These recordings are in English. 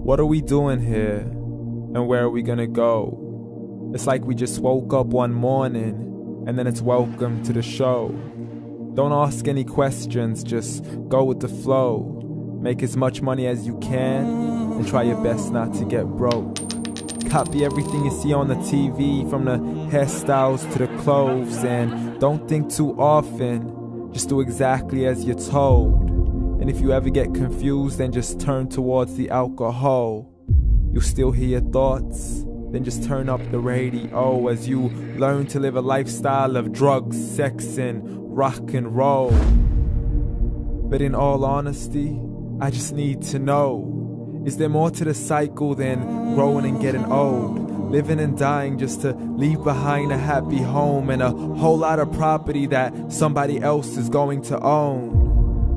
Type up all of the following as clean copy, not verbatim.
What are we doing here? And where are we gonna go? It's like we just woke up one morning and then it's welcome to the show. Don't ask any questions, just go with the flow. Make as much money as you can and try your best not to get broke. Copy everything you see on the TV, from the hairstyles to the clothes, and don't think too often, just do exactly as you're told. And if you ever get confused, then just turn towards the alcohol. You'll still hear your thoughts, then just turn up the radio as you learn to live a lifestyle of drugs, sex, and rock and roll. But in all honesty, I just need to know, is there more to the cycle than growing and getting old? Living and dying just to leave behind a happy home and a whole lot of property that somebody else is going to own.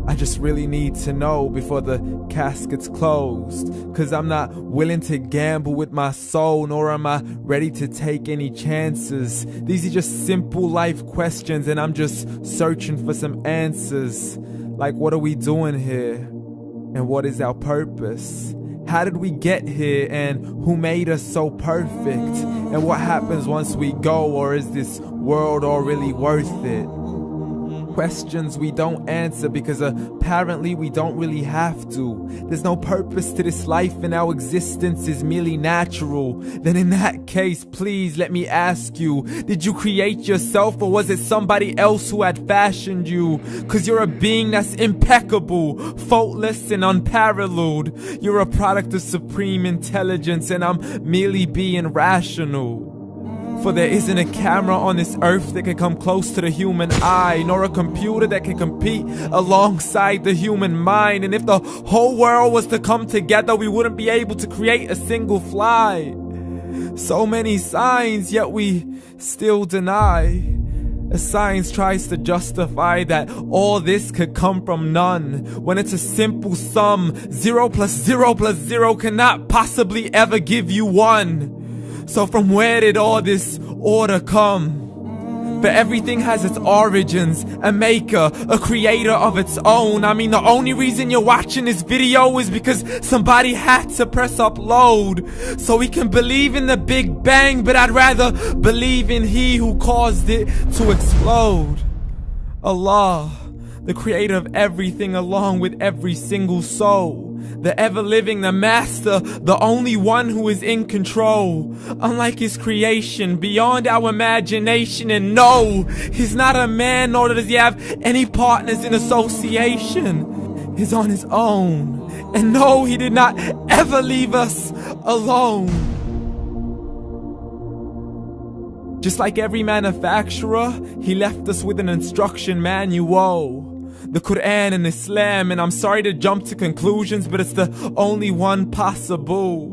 I just really need to know before the casket's closed, 'cause I'm not willing to gamble with my soul, nor am I ready to take any chances. These are just simple life questions and I'm just searching for some answers. Like, what are we doing here? And what is our purpose? How did we get here, and who made us so perfect? And what happens once we go, or is this world all really worth it? Questions we don't answer because apparently we don't really have to. There's no purpose to this life and our existence is merely natural. Then in that case, please let me ask you, did you create yourself, or was it somebody else who had fashioned you? 'Cause you're a being that's impeccable, faultless and unparalleled. You're a product of supreme intelligence and I'm merely being rational. For there isn't a camera on this earth that can come close to the human eye, nor a computer that can compete alongside the human mind. And if the whole world was to come together, we wouldn't be able to create a single fly. So many signs, yet we still deny. As science tries to justify that all this could come from none, when it's a simple sum. 0 plus 0 plus 0 cannot possibly ever give you 1. So from where did all this order come? But everything has its origins, a maker, a creator of its own. I mean, the only reason you're watching this video is because somebody had to press upload. So we can believe in the Big Bang, but I'd rather believe in He who caused it to explode. Allah, the creator of everything along with every single soul. The ever-living, the master, the only one who is in control. Unlike his creation, beyond our imagination. And no, he's not a man, nor does he have any partners in association. He's on his own. And no, he did not ever leave us alone. Just like every manufacturer, he left us with an instruction manual. The Quran and Islam, and I'm sorry to jump to conclusions, but it's the only one possible.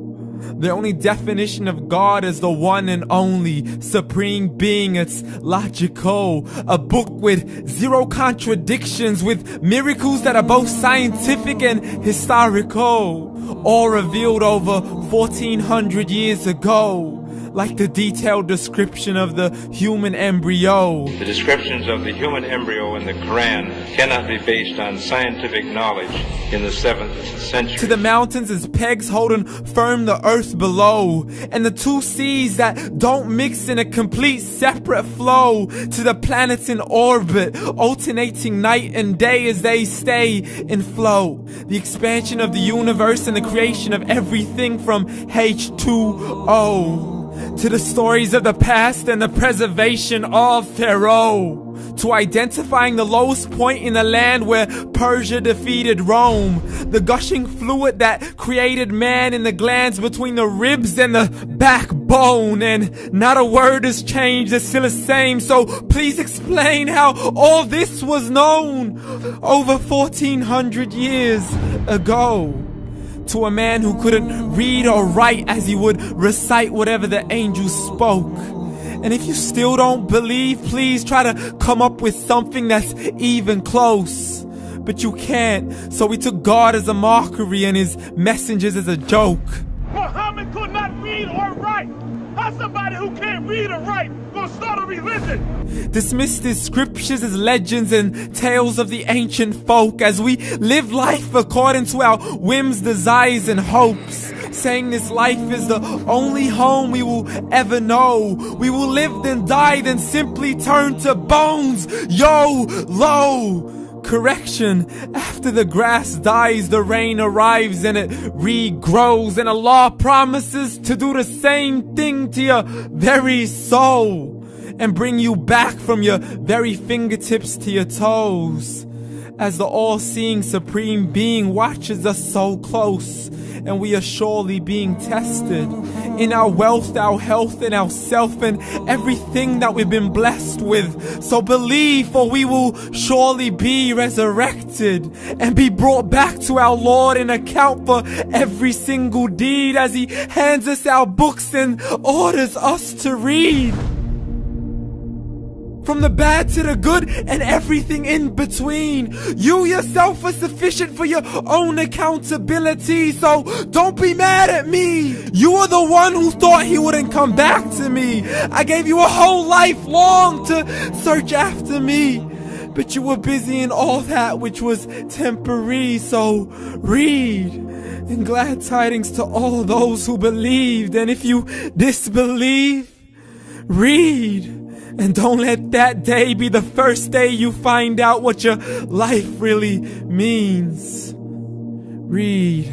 The only definition of God is the one and only supreme being. It's logical, a book with 0 contradictions, with miracles that are both scientific and historical, all revealed over 1400 years ago. Like the detailed description of the human embryo. The descriptions of the human embryo in the Quran cannot be based on scientific knowledge in the 7th century. To the mountains as pegs holding firm the earth below, and the 2 seas that don't mix in a complete separate flow. To the planets in orbit, alternating night and day as they stay in flow. The expansion of the universe and the creation of everything from H2O. To the stories of the past and the preservation of Pharaoh. To identifying the lowest point in the land where Persia defeated Rome. The gushing fluid that created man in the glands between the ribs and the backbone. And not a word has changed, it's still the same. So please explain how all this was known over 1400 years ago. To a man who couldn't read or write, as he would recite whatever the angels spoke. And if you still don't believe, please try to come up with something that's even close. But you can't, so we took God as a mockery and his messengers as a joke. Muhammad could not read or write. How's somebody who can't read or write gonna start a religion? Dismissed his scriptures as legends and tales of the ancient folk, as we live life according to our whims, desires, and hopes. saying this life is the only home we will ever know. We will live then die, then simply turn to bones. YOLO! Correction, after the grass dies, the rain arrives and it regrows, and Allah promises to do the same thing to your very soul and bring you back from your very fingertips to your toes, as the all-seeing supreme being watches us so close, and we are surely being tested in our wealth, our health, and our self, and everything that we've been blessed with. So believe, for we will surely be resurrected and be brought back to our Lord and account for every single deed, as He hands us our books and orders us to read. From the bad to the good and everything in between. You yourself are sufficient for your own accountability, so don't be mad at me. You are the one who thought He wouldn't come back to me. I gave you a whole life long to search after me, but you were busy in all that which was temporary. So read, and glad tidings to all those who believed. And if you disbelieve, read. And don't let that day be the first day you find out what your life really means. Read.